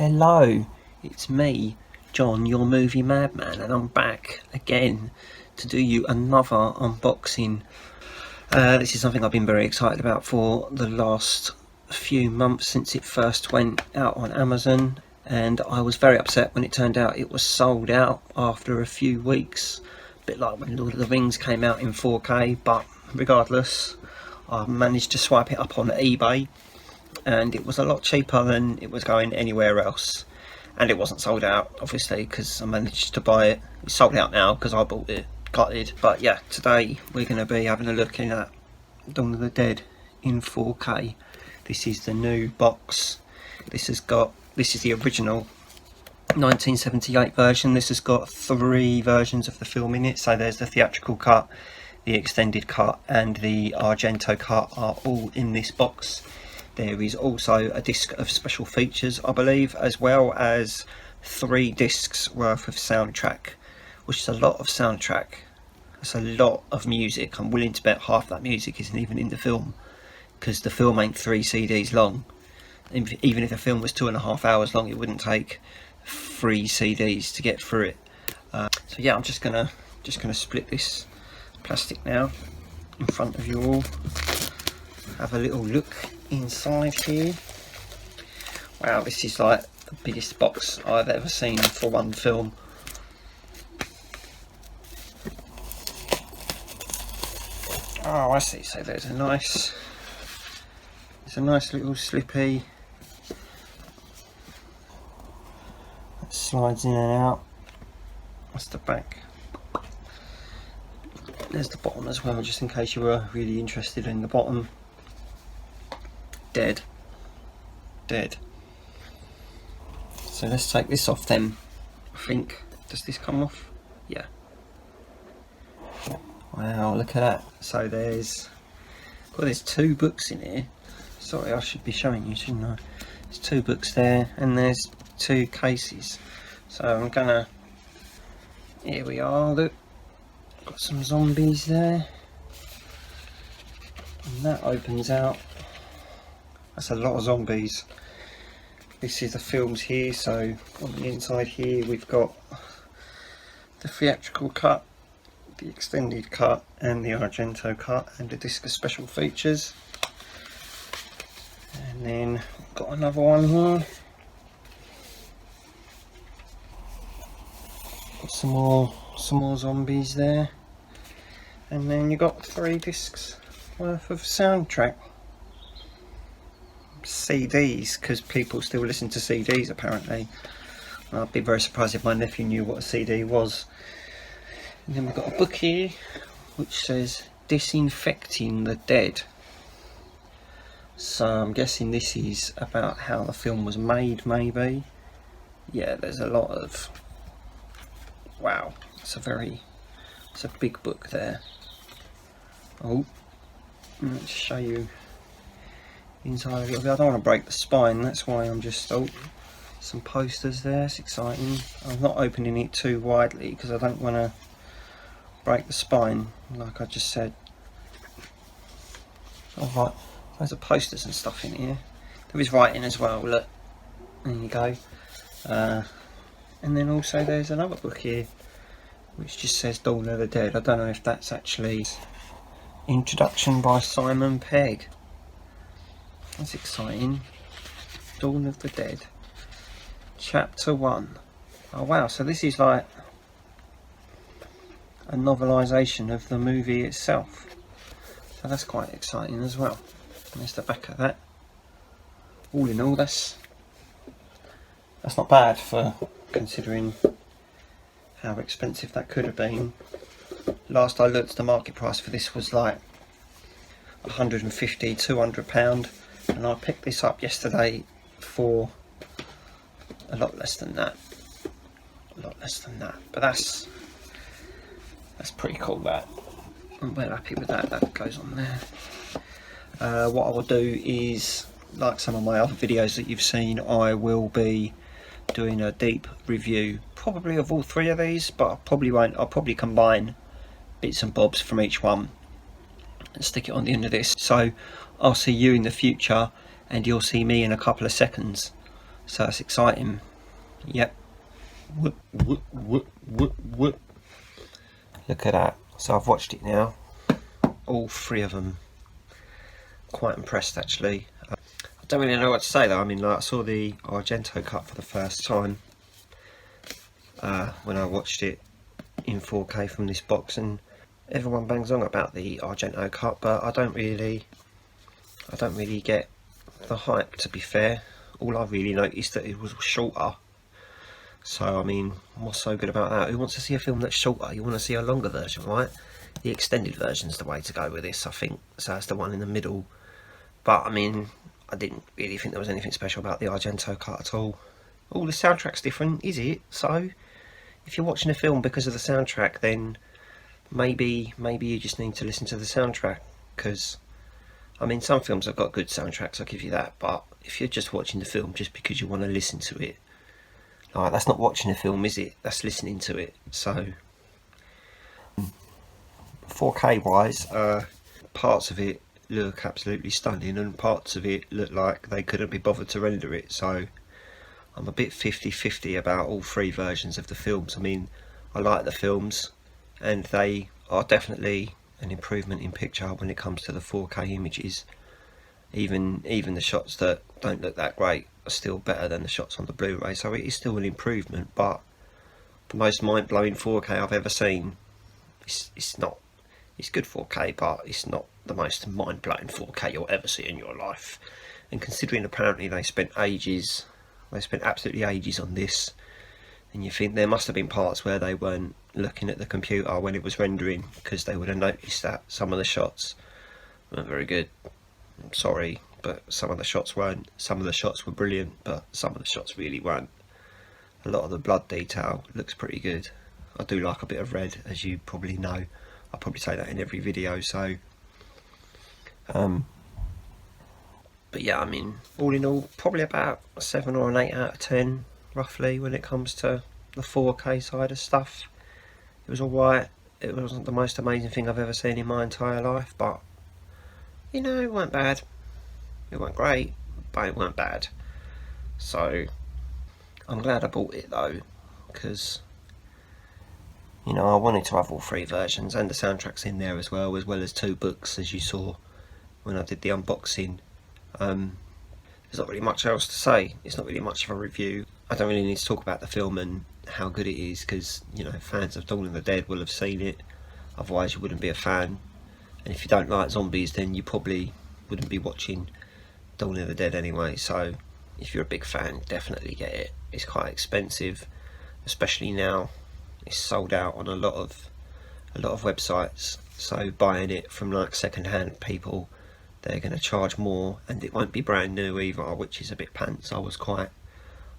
Hello, it's me, John, your movie madman, and I'm back again to do you another unboxing. This is something I've been very excited about for the last few months since it first went out on Amazon, and I was very upset when it turned out it was sold out after a few weeks, a bit like when Lord of the Rings came out in 4K, but regardless, I managed to swipe it up on eBay and it was a lot cheaper than it was going anywhere else, and it wasn't sold out obviously because I managed to buy it. It's sold out now because I bought it gutted. But yeah, today we're going to be having a look at Dawn of the Dead in 4K. This is the new box. This is the original 1978 version. This has got 3 versions of the film in it, so there's the theatrical cut, the extended cut and the Argento cut are all in this box. There is also a disc of special features, I believe, as well as 3 discs worth of soundtrack, which is a lot of soundtrack. That's a lot of music. I'm willing to bet half that music isn't even in the film, because the film ain't 3 CDs long. Even if the film was 2.5 hours long, it wouldn't take 3 CDs to get through it. So yeah, I'm just gonna split this plastic now in front of you all. Have a little look inside here. Wow, this is like the biggest box I've ever seen for one film. Oh, I see. So there's a nice little slippy that slides in and out. That's the back. There's the bottom as well, just in case you were really interested in the bottom. Dead. So let's take this off then. I think, does this come off? Yeah. Wow, look at that. So there's 2 books in here. Sorry, I should be showing you, shouldn't I? There's 2 books there, and there's 2 cases. So I'm gonna, here we are, look, got some zombies there, and that opens out. That's a lot of zombies. This is the films here, so on the inside here we've got the theatrical cut, the extended cut and the Argento cut, and a disc of special features. And then we've got another one here. Got some more zombies there. And then you've got 3 discs worth of soundtrack. CDs, because people still listen to CDs apparently. I'd be very surprised if my nephew knew what a CD was. And then we've got a book here which says Disinfecting the Dead. So I'm guessing this is about how the film was made, maybe. Yeah, there's a lot of, wow, it's a big book there. Oh, let's show you inside a little bit. I don't want to break the spine, that's why I'm just, oh, some posters there. It's exciting. I'm not opening it too widely because I don't want to break the spine, like I just said. Alright, loads of posters and stuff in here. There is writing as well, look, there you go. And then also there's another book here which just says Dawn of the Dead. I don't know if that's actually introduction by Simon Pegg. That's exciting. Dawn of the Dead, Chapter 1. Oh wow, so this is like a novelisation of the movie itself. So that's quite exciting as well. And there's the back of that. All in all, that's not bad for considering how expensive that could have been. Last I looked, the market price for this was like £150, £200. And I picked this up yesterday for a lot less than that. But that's pretty cool. That I'm well happy with that. That goes on there. What I will do is, like some of my other videos that you've seen, I will be doing a deep review, probably of all 3 of these, but I probably won't. I'll probably combine bits and bobs from each one and stick it on the end of this. So I'll see you in the future, and you'll see me in a couple of seconds. So it's exciting. Yep. Whoop, whoop, whoop, whoop, whoop. Look at that. So I've watched it now. All 3 of them. Quite impressed actually. I don't really know what to say though. I mean, like, I saw the Argento cut for the first time when I watched it in 4K from this box, and everyone bangs on about the Argento cut, but I don't really get the hype, to be fair. All I really noticed that it was shorter. So I mean, what's so good about that? Who wants to see a film that's shorter? You want to see a longer version, right? The extended version's the way to go with this, I think. So that's the one in the middle. But I mean, I didn't really think there was anything special about the Argento cut at all. Oh, the soundtrack's different, is it? So if you're watching a film because of the soundtrack, then maybe you just need to listen to the soundtrack, because I mean, some films have got good soundtracks, I'll give you that, but if you're just watching the film just because you want to listen to it, like, that's not watching a film, is it? That's listening to it. So 4K wise, parts of it look absolutely stunning, and parts of it look like they couldn't be bothered to render it. So I'm a bit 50-50 about all 3 versions of the films. I mean, I like the films, and they are definitely an improvement in picture when it comes to the 4K images. Even the shots that don't look that great are still better than the shots on the Blu-ray, so it is still an improvement. But the most mind-blowing 4K I've ever seen, it's good 4K, but it's not the most mind-blowing 4K you'll ever see in your life. And considering apparently they spent absolutely ages on this, and you think there must have been parts where they weren't looking at the computer when it was rendering, because they would have noticed that some of the shots weren't very good. I'm sorry, but some of the shots weren't. Some of the shots were brilliant, but some of the shots really weren't. A lot of the blood detail looks pretty good. I do like a bit of red, as you probably know. I'll probably say that in every video, so but yeah, I mean, all in all, probably about a 7 or an 8 out of 10 roughly when it comes to the 4K side of stuff. It was alright. It wasn't the most amazing thing I've ever seen in my entire life, but you know, it weren't bad. It weren't great, but it weren't bad. So I'm glad I bought it though, because you know, I wanted to have all 3 versions, and the soundtrack's in there as well as 2 books, as you saw when I did the unboxing. There's not really much else to say. It's not really much of a review. I don't really need to talk about the film and how good it is, because you know, fans of Dawn of the Dead will have seen it, otherwise you wouldn't be a fan. And if you don't like zombies, then you probably wouldn't be watching Dawn of the Dead anyway. So if you're a big fan, definitely get it. It's quite expensive, especially now. It's sold out on a lot of websites, so buying it from like second-hand people, they're going to charge more, and it won't be brand new either, which is a bit pants. I was quite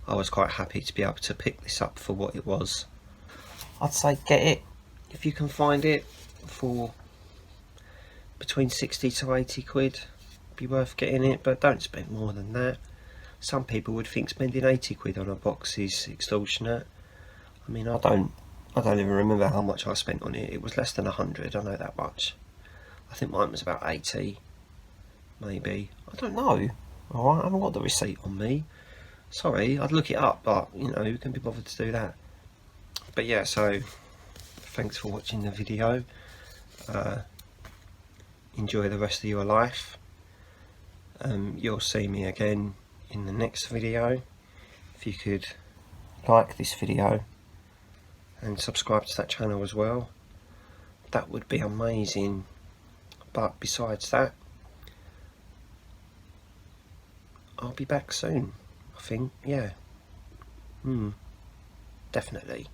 happy to be able to pick this up for what it was. I'd say get it if you can find it for between 60 to 80 quid. Be worth getting it, but don't spend more than that. Some people would think spending 80 quid on a box is extortionate. I mean, I don't even remember how much I spent on it. It was less than 100, I know that much. I think mine was about 80, maybe. I don't know. Alright, I haven't got the receipt on me. Sorry, I'd look it up, but you know, who can be bothered to do that? But yeah, so thanks for watching the video. Enjoy the rest of your life. You'll see me again in the next video. If you could like this video and subscribe to that channel as well, that would be amazing. But besides that, I'll be back soon, I think. Yeah, definitely.